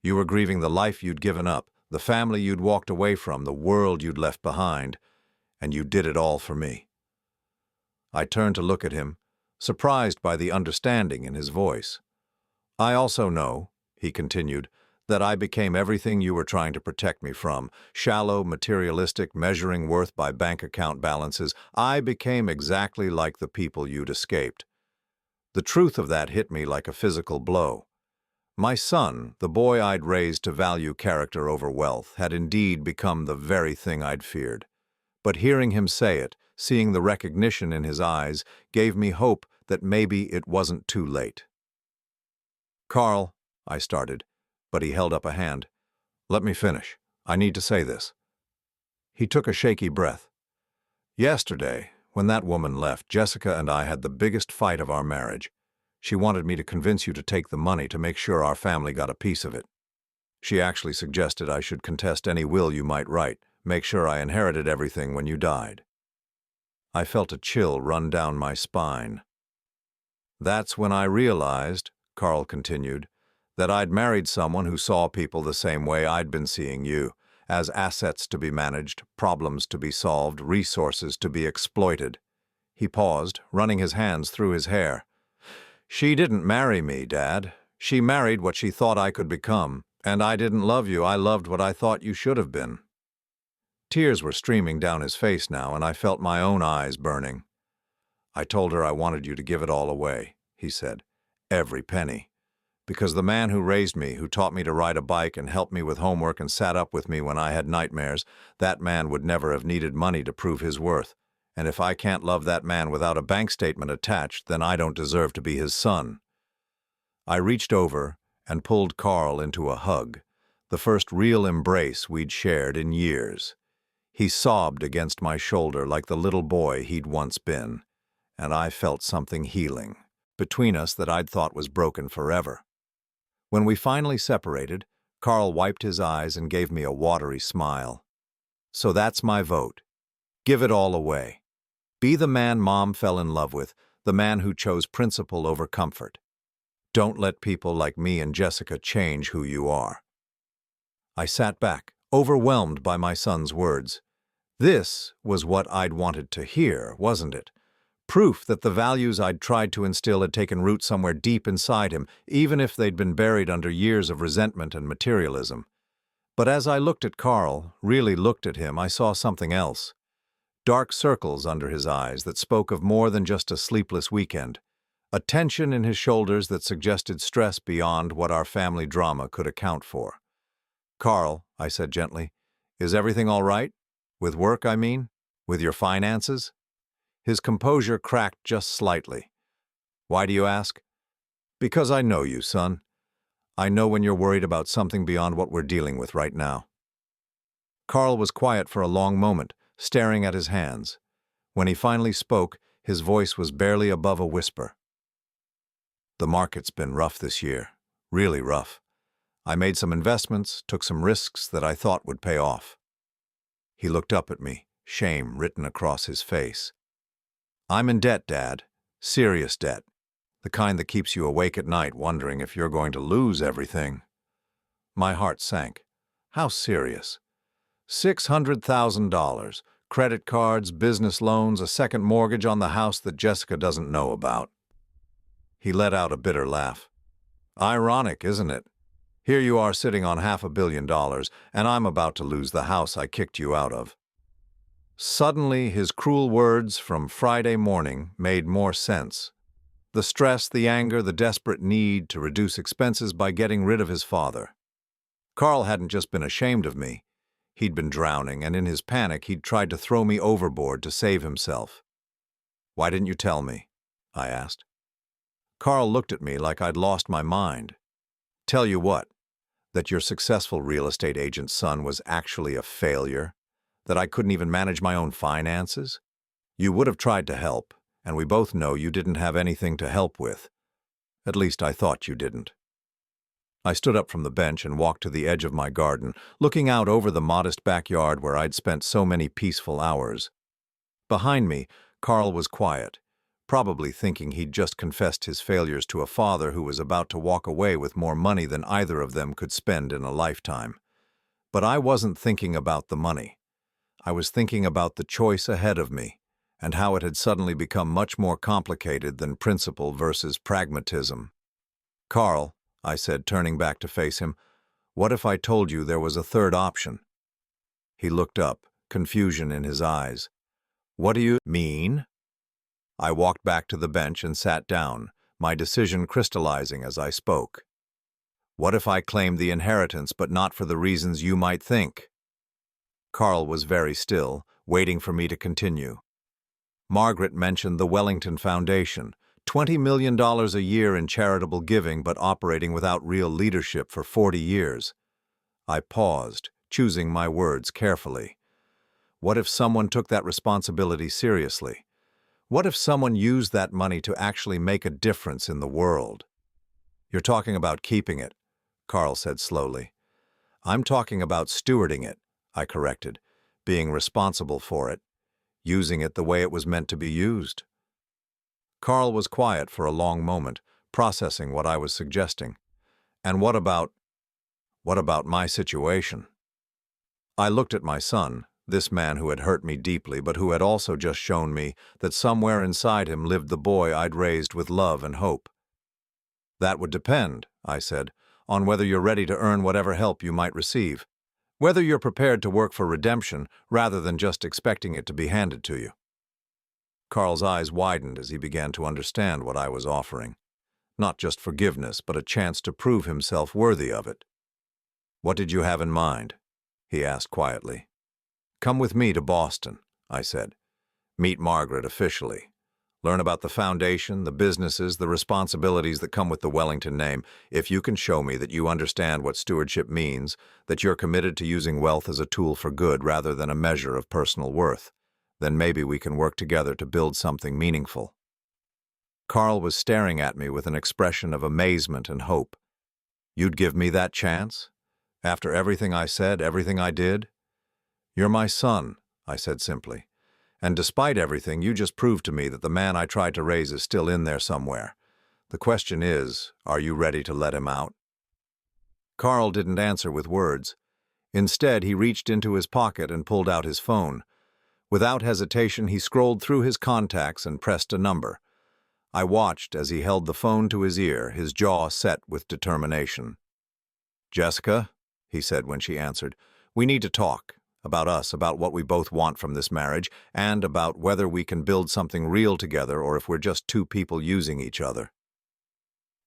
You were grieving the life you'd given up, the family you'd walked away from, the world you'd left behind, and you did it all for me." I turned to look at him, surprised by the understanding in his voice. "I also know," he continued, "that I became everything you were trying to protect me from, shallow, materialistic, measuring worth by bank account balances. I became exactly like the people you'd escaped." The truth of that hit me like a physical blow. My son, the boy I'd raised to value character over wealth, had indeed become the very thing I'd feared. But hearing him say it, seeing the recognition in his eyes, gave me hope that maybe it wasn't too late. "Carl," I started, but he held up a hand. "Let me finish. I need to say this." He took a shaky breath. "Yesterday, when that woman left, Jessica and I had the biggest fight of our marriage. She wanted me to convince you to take the money to make sure our family got a piece of it. She actually suggested I should contest any will you might write, make sure I inherited everything when you died." I felt a chill run down my spine. That's when I realized, Carl continued, that I'd married someone who saw people the same way I'd been seeing you, as assets to be managed, problems to be solved, resources to be exploited. He paused, running his hands through his hair. She didn't marry me, Dad. She married what she thought I could become, and I didn't love you. I loved what I thought you should have been. Tears were streaming down his face now, and I felt my own eyes burning. I told her I wanted you to give it all away, he said. Every penny. Because the man who raised me, who taught me to ride a bike and helped me with homework and sat up with me when I had nightmares, that man would never have needed money to prove his worth. And if I can't love that man without a bank statement attached, then I don't deserve to be his son. I reached over and pulled Carl into a hug, the first real embrace we'd shared in years. He sobbed against my shoulder like the little boy he'd once been, and I felt something healing between us that I'd thought was broken forever. When we finally separated, Carl wiped his eyes and gave me a watery smile. So that's my vote. Give it all away. Be the man Mom fell in love with, the man who chose principle over comfort. Don't let people like me and Jessica change who you are. I sat back, overwhelmed by my son's words. This was what I'd wanted to hear, wasn't it? Proof that the values I'd tried to instill had taken root somewhere deep inside him, even if they'd been buried under years of resentment and materialism. But as I looked at Carl, really looked at him, I saw something else. Dark circles under his eyes that spoke of more than just a sleepless weekend. A tension in his shoulders that suggested stress beyond what our family drama could account for. Carl, I said gently, is everything all right? With work, I mean? With your finances? His composure cracked just slightly. Why do you ask? Because I know you, son. I know when you're worried about something beyond what we're dealing with right now. Carl was quiet for a long moment, staring at his hands. When he finally spoke, his voice was barely above a whisper. The market's been rough this year, really rough. I made some investments, took some risks that I thought would pay off. He looked up at me, shame written across his face. I'm in debt, Dad. Serious debt. The kind that keeps you awake at night wondering if you're going to lose everything. My heart sank. How serious? $600,000. Credit cards, business loans, a second mortgage on the house that Jessica doesn't know about. He let out a bitter laugh. Ironic, isn't it? Here you are sitting on $500 million, and I'm about to lose the house I kicked you out of. Suddenly, his cruel words from Friday morning made more sense. The stress, the anger, the desperate need to reduce expenses by getting rid of his father. Carl hadn't just been ashamed of me. He'd been drowning, and in his panic, he'd tried to throw me overboard to save himself. Why didn't you tell me? I asked. Carl looked at me like I'd lost my mind. Tell you what, that your successful real estate agent's son was actually a failure? That I couldn't even manage my own finances? You would have tried to help, and we both know you didn't have anything to help with. At least I thought you didn't. I stood up from the bench and walked to the edge of my garden, looking out over the modest backyard where I'd spent so many peaceful hours. Behind me, Carl was quiet, probably thinking he'd just confessed his failures to a father who was about to walk away with more money than either of them could spend in a lifetime. But I wasn't thinking about the money. I was thinking about the choice ahead of me, and how it had suddenly become much more complicated than principle versus pragmatism. Carl, I said, turning back to face him, what if I told you there was a third option? He looked up, confusion in his eyes. What do you mean? I walked back to the bench and sat down, my decision crystallizing as I spoke. What if I claimed the inheritance, but not for the reasons you might think? Carl was very still, waiting for me to continue. Margaret mentioned the Wellington Foundation, $20 million a year in charitable giving but operating without real leadership for 40 years. I paused, choosing my words carefully. What if someone took that responsibility seriously? What if someone used that money to actually make a difference in the world? You're talking about keeping it, Carl said slowly. I'm talking about stewarding it, I corrected, being responsible for it. using it the way it was meant to be used. Carl was quiet for a long moment, processing what I was suggesting. And what about my situation? I looked at my son, this man who had hurt me deeply but who had also just shown me that somewhere inside him lived the boy I'd raised with love and hope. That would depend, I said, on whether you're ready to earn whatever help you might receive, whether you're prepared to work for redemption rather than just expecting it to be handed to you. Carl's eyes widened as he began to understand what I was offering. Not just forgiveness, but a chance to prove himself worthy of it. "What did you have in mind?" he asked quietly. "Come with me to Boston," I said. "Meet Margaret officially. Learn about the foundation, the businesses, the responsibilities that come with the Wellington name. If you can show me that you understand what stewardship means, that you're committed to using wealth as a tool for good rather than a measure of personal worth, then maybe we can work together to build something meaningful." Carl was staring at me with an expression of amazement and hope. "You'd give me that chance? After everything I said, everything I did?" "You're my son," I said simply. "And despite everything, you just proved to me that the man I tried to raise is still in there somewhere. The question is, are you ready to let him out?" Carl didn't answer with words. Instead, he reached into his pocket and pulled out his phone. Without hesitation, he scrolled through his contacts and pressed a number. I watched as he held the phone to his ear, his jaw set with determination. "Jessica," he said when she answered, "we need to talk. About us, about what we both want from this marriage, and about whether we can build something real together or if we're just two people using each other."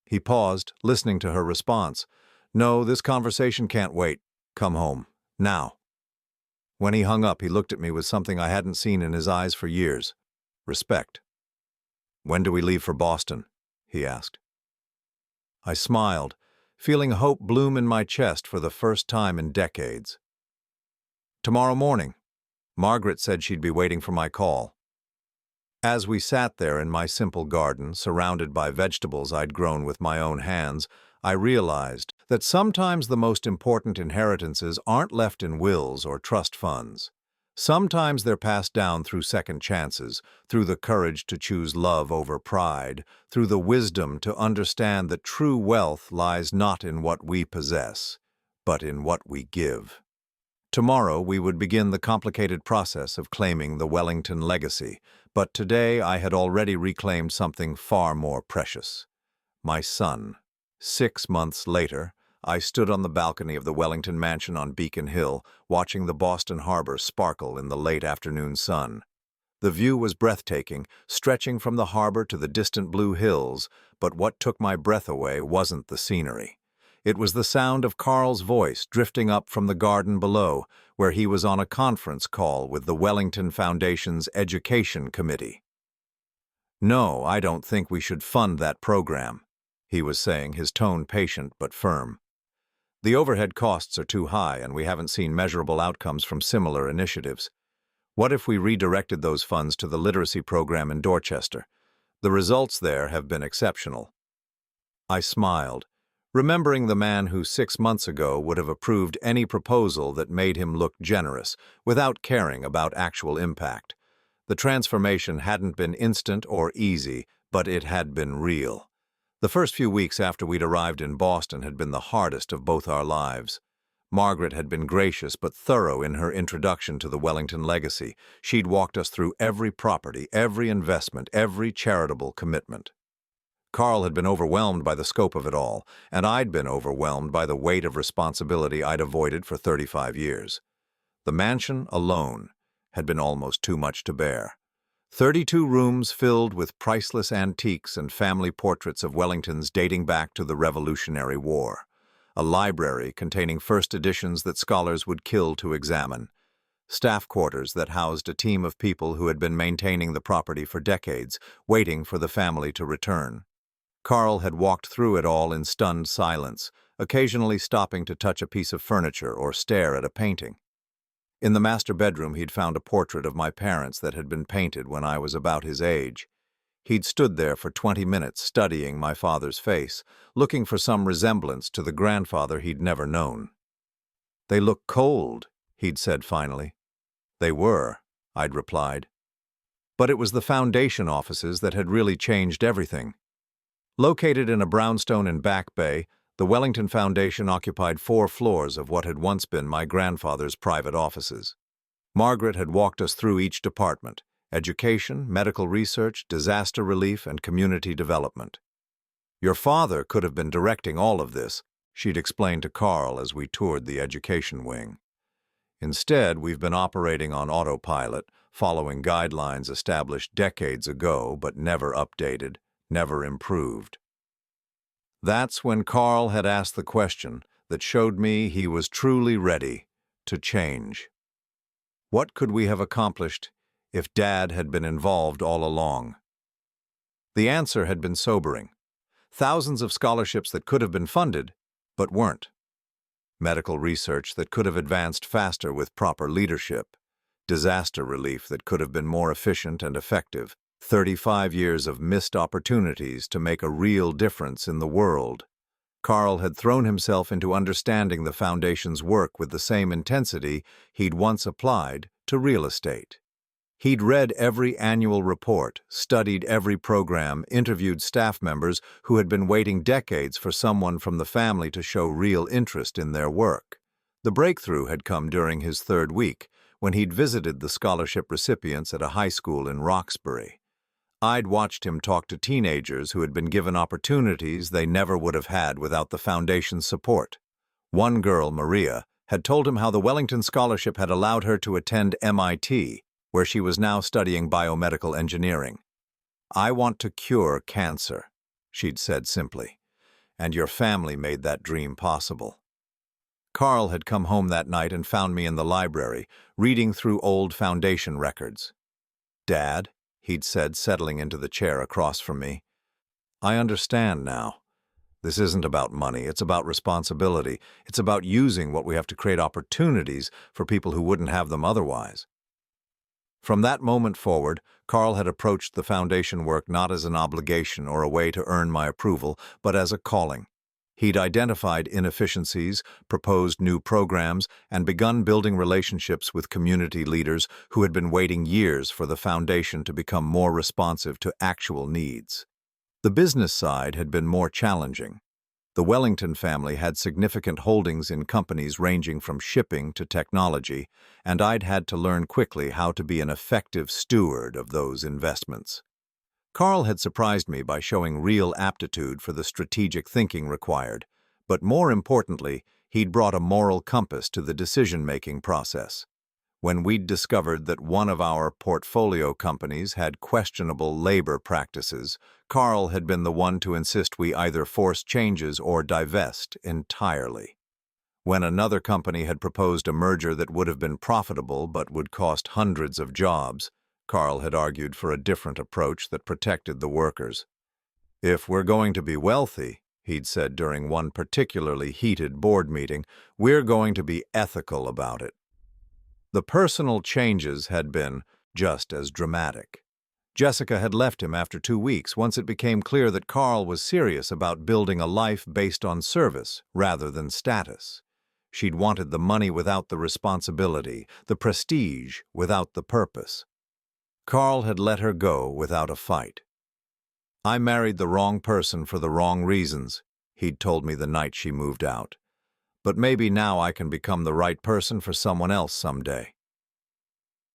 He paused, listening to her response. "No, this conversation can't wait. Come home. Now." When he hung up, he looked at me with something I hadn't seen in his eyes for years. Respect. "When do we leave for Boston?" he asked. I smiled, feeling hope bloom in my chest for the first time in decades. "Tomorrow morning." Margaret said she'd be waiting for my call. As we sat there in my simple garden, surrounded by vegetables I'd grown with my own hands, I realized that sometimes the most important inheritances aren't left in wills or trust funds. Sometimes they're passed down through second chances, through the courage to choose love over pride, through the wisdom to understand that true wealth lies not in what we possess, but in what we give. Tomorrow we would begin the complicated process of claiming the Wellington legacy, but today I had already reclaimed something far more precious. My son. 6 months later, I stood on the balcony of the Wellington mansion on Beacon Hill, watching the Boston harbor sparkle in the late afternoon sun. The view was breathtaking, stretching from the harbor to the distant blue hills, but what took my breath away wasn't the scenery. It was the sound of Carl's voice drifting up from the garden below, where he was on a conference call with the Wellington Foundation's Education Committee. "No, I don't think we should fund that program," he was saying, his tone patient but firm. "The overhead costs are too high, and we haven't seen measurable outcomes from similar initiatives. What if we redirected those funds to the literacy program in Dorchester? The results there have been exceptional." I smiled, remembering the man who 6 months ago would have approved any proposal that made him look generous, without caring about actual impact. The transformation hadn't been instant or easy, but it had been real. The first few weeks after we'd arrived in Boston had been the hardest of both our lives. Margaret had been gracious but thorough in her introduction to the Wellington legacy. She'd walked us through every property, every investment, every charitable commitment. Carl had been overwhelmed by the scope of it all, and I'd been overwhelmed by the weight of responsibility I'd avoided for 35 years. The mansion alone had been almost too much to bear. 32 rooms filled with priceless antiques and family portraits of Wellingtons dating back to the Revolutionary War. A library containing first editions that scholars would kill to examine. Staff quarters that housed a team of people who had been maintaining the property for decades, waiting for the family to return. Carl had walked through it all in stunned silence, occasionally stopping to touch a piece of furniture or stare at a painting. In the master bedroom, he'd found a portrait of my parents that had been painted when I was about his age. He'd stood there for 20 minutes studying my father's face, looking for some resemblance to the grandfather he'd never known. "They look cold," he'd said finally. "They were," I'd replied. But it was the foundation offices that had really changed everything. Located in a brownstone in Back Bay, the Wellington Foundation occupied 4 floors of what had once been my grandfather's private offices. Margaret had walked us through each department: education, medical research, disaster relief, and community development. "Your father could have been directing all of this," she'd explained to Carl as we toured the education wing. "Instead, we've been operating on autopilot, following guidelines established decades ago but never updated, never improved." That's when Carl had asked the question that showed me he was truly ready to change. What could we have accomplished if Dad had been involved all along? The answer had been sobering. Thousands of scholarships that could have been funded, but weren't. Medical research that could have advanced faster with proper leadership. Disaster relief that could have been more efficient and effective. 35 years of missed opportunities to make a real difference in the world. Carl had thrown himself into understanding the Foundation's work with the same intensity he'd once applied to real estate. He'd read every annual report, studied every program, interviewed staff members who had been waiting decades for someone from the family to show real interest in their work. The breakthrough had come during his 3rd week, when he'd visited the scholarship recipients at a high school in Roxbury. I'd watched him talk to teenagers who had been given opportunities they never would have had without the Foundation's support. One girl, Maria, had told him how the Wellington Scholarship had allowed her to attend MIT, where she was now studying biomedical engineering. "I want to cure cancer," she'd said simply, "and your family made that dream possible." Carl had come home that night and found me in the library, reading through old Foundation records. "Dad," he'd said, settling into the chair across from me, "I understand now. This isn't about money, it's about responsibility. It's about using what we have to create opportunities for people who wouldn't have them otherwise." From that moment forward, Carl had approached the Foundation work not as an obligation or a way to earn my approval, but as a calling. He'd identified inefficiencies, proposed new programs, and begun building relationships with community leaders who had been waiting years for the Foundation to become more responsive to actual needs. The business side had been more challenging. The Wellington family had significant holdings in companies ranging from shipping to technology, and I'd had to learn quickly how to be an effective steward of those investments. Carl had surprised me by showing real aptitude for the strategic thinking required, but more importantly, he'd brought a moral compass to the decision-making process. When we'd discovered that one of our portfolio companies had questionable labor practices, Carl had been the one to insist we either force changes or divest entirely. When another company had proposed a merger that would have been profitable but would cost hundreds of jobs, Carl had argued for a different approach that protected the workers. "If we're going to be wealthy," he'd said during one particularly heated board meeting, "we're going to be ethical about it." The personal changes had been just as dramatic. Jessica had left him after 2 weeks once it became clear that Carl was serious about building a life based on service rather than status. She'd wanted the money without the responsibility, the prestige without the purpose. Carl had let her go without a fight. "I married the wrong person for the wrong reasons," he'd told me the night she moved out. "But maybe now I can become the right person for someone else someday."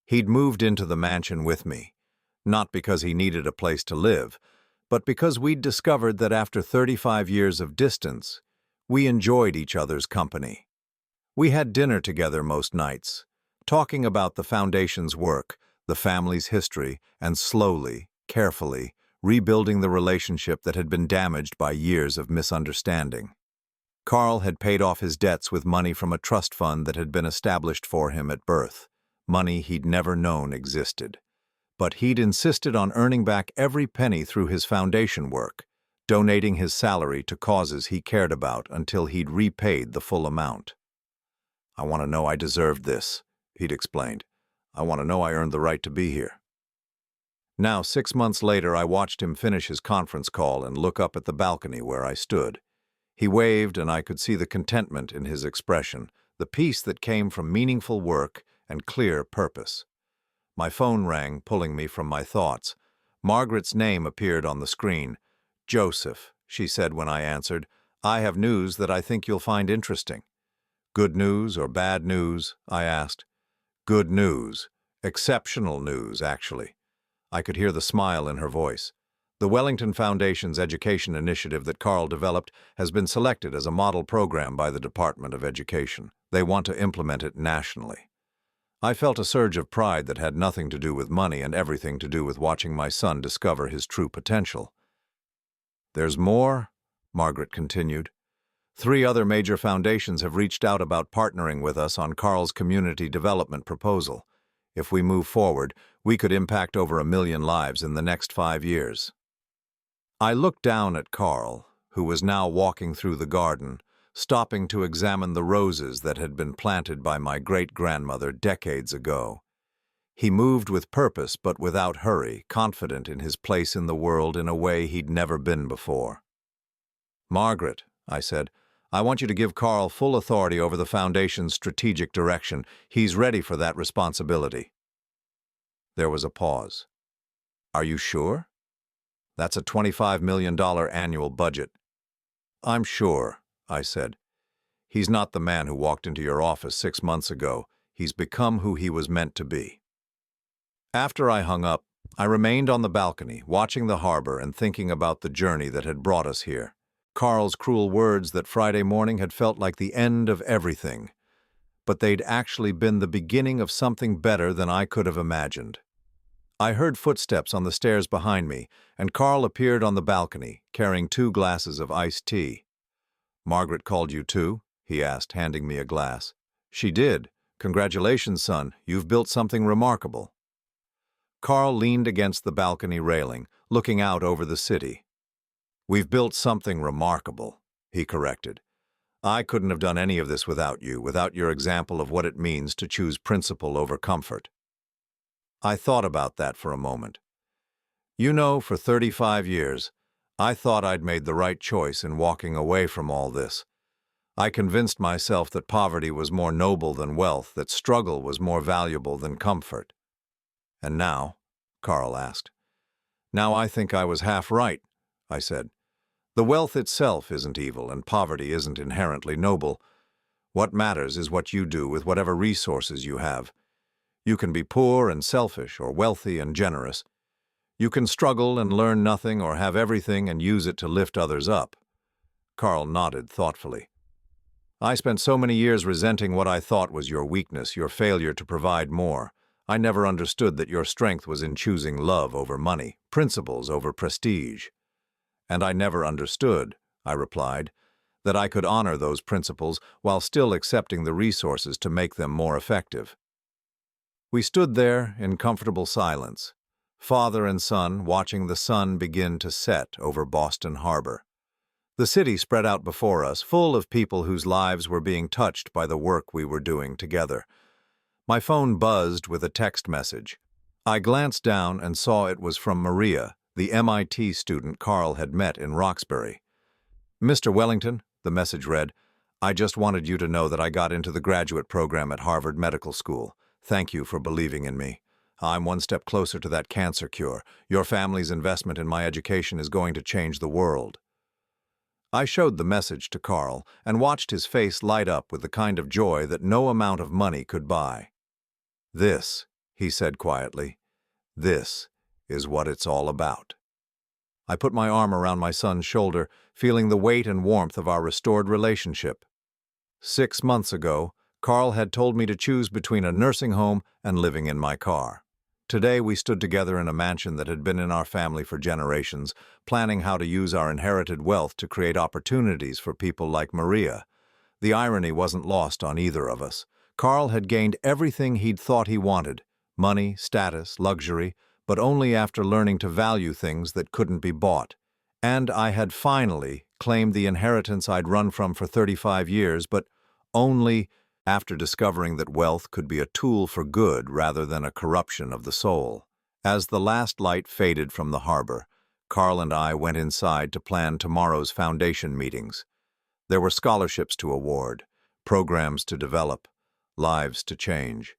He'd moved into the mansion with me, not because he needed a place to live, but because we'd discovered that after 35 years of distance, we enjoyed each other's company. We had dinner together most nights, talking about the Foundation's work, the family's history, and slowly, carefully, rebuilding the relationship that had been damaged by years of misunderstanding. Carl had paid off his debts with money from a trust fund that had been established for him at birth, money he'd never known existed. But he'd insisted on earning back every penny through his Foundation work, donating his salary to causes he cared about until he'd repaid the full amount. "I want to know I deserved this," he'd explained. "I want to know I earned the right to be here." Now, 6 months later, I watched him finish his conference call and look up at the balcony where I stood. He waved, and I could see the contentment in his expression, the peace that came from meaningful work and clear purpose. My phone rang, pulling me from my thoughts. Margaret's name appeared on the screen. "Joseph," she said when I answered, "I have news that I think you'll find interesting." "Good news or bad news?" I asked. "Good news. Exceptional news, actually." I could hear the smile in her voice. The Wellington Foundation's education initiative that Carl developed has been selected as a model program by the Department of Education. They want to implement it nationally. I felt a surge of pride that had nothing to do with money and everything to do with watching my son discover his true potential. "There's more," Margaret continued. "3 other major foundations have reached out about partnering with us on Carl's community development proposal. If we move forward, we could impact over 1 million lives in the next 5 years." I looked down at Carl, who was now walking through the garden, stopping to examine the roses that had been planted by my great-grandmother decades ago. He moved with purpose but without hurry, confident in his place in the world in a way he'd never been before. "Margaret," I said, "I want you to give Carl full authority over the Foundation's strategic direction. He's ready for that responsibility." There was a pause. "Are you sure? That's a $25 million annual budget." "I'm sure," I said. "He's not the man who walked into your office 6 months ago. He's become who he was meant to be." After I hung up, I remained on the balcony, watching the harbor and thinking about the journey that had brought us here. Carl's cruel words that Friday morning had felt like the end of everything, but they'd actually been the beginning of something better than I could have imagined. I heard footsteps on the stairs behind me, and Carl appeared on the balcony, carrying 2 glasses of iced tea. "Margaret called you too?" he asked, handing me a glass. "She did. Congratulations, son. You've built something remarkable." Carl leaned against the balcony railing, looking out over the city. "We've built something remarkable," he corrected. "I couldn't have done any of this without you, without your example of what it means to choose principle over comfort." I thought about that for a moment. You know, for 35 years, I thought I'd made the right choice in walking away from all this. I convinced myself that poverty was more noble than wealth, that struggle was more valuable than comfort. "And now?" Carl asked. "Now I think I was half right," I said. "The wealth itself isn't evil, and poverty isn't inherently noble. What matters is what you do with whatever resources you have. You can be poor and selfish, or wealthy and generous. You can struggle and learn nothing, or have everything and use it to lift others up." Carl nodded thoughtfully. "I spent so many years resenting what I thought was your weakness, your failure to provide more. I never understood that your strength was in choosing love over money, principles over prestige." "And I never understood," I replied, "that I could honor those principles while still accepting the resources to make them more effective." We stood there in comfortable silence, father and son watching the sun begin to set over Boston Harbor. The city spread out before us, full of people whose lives were being touched by the work we were doing together. My phone buzzed with a text message. I glanced down and saw it was from Maria, the MIT student Carl had met in Roxbury. "Mr. Wellington," the message read, "I just wanted you to know that I got into the graduate program at Harvard Medical School. Thank you for believing in me. I'm one step closer to that cancer cure. Your family's investment in my education is going to change the world." I showed the message to Carl and watched his face light up with the kind of joy that no amount of money could buy. "This," he said quietly, "this is what it's all about." I put my arm around my son's shoulder, feeling the weight and warmth of our restored relationship. 6 months ago, Carl had told me to choose between a nursing home and living in my car. Today we stood together in a mansion that had been in our family for generations, planning how to use our inherited wealth to create opportunities for people like Maria. The irony wasn't lost on either of us. Carl had gained everything he'd thought he wanted: money, status, luxury, but only after learning to value things that couldn't be bought. And I had finally claimed the inheritance I'd run from for 35 years, but only after discovering that wealth could be a tool for good rather than a corruption of the soul. As the last light faded from the harbor, Carl and I went inside to plan tomorrow's foundation meetings. There were scholarships to award, programs to develop, lives to change.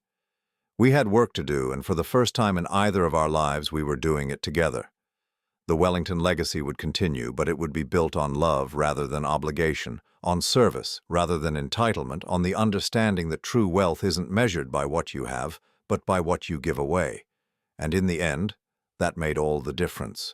We had work to do, and for the first time in either of our lives, we were doing it together. The Wellington legacy would continue, but it would be built on love rather than obligation, on service rather than entitlement, on the understanding that true wealth isn't measured by what you have, but by what you give away. And in the end, that made all the difference.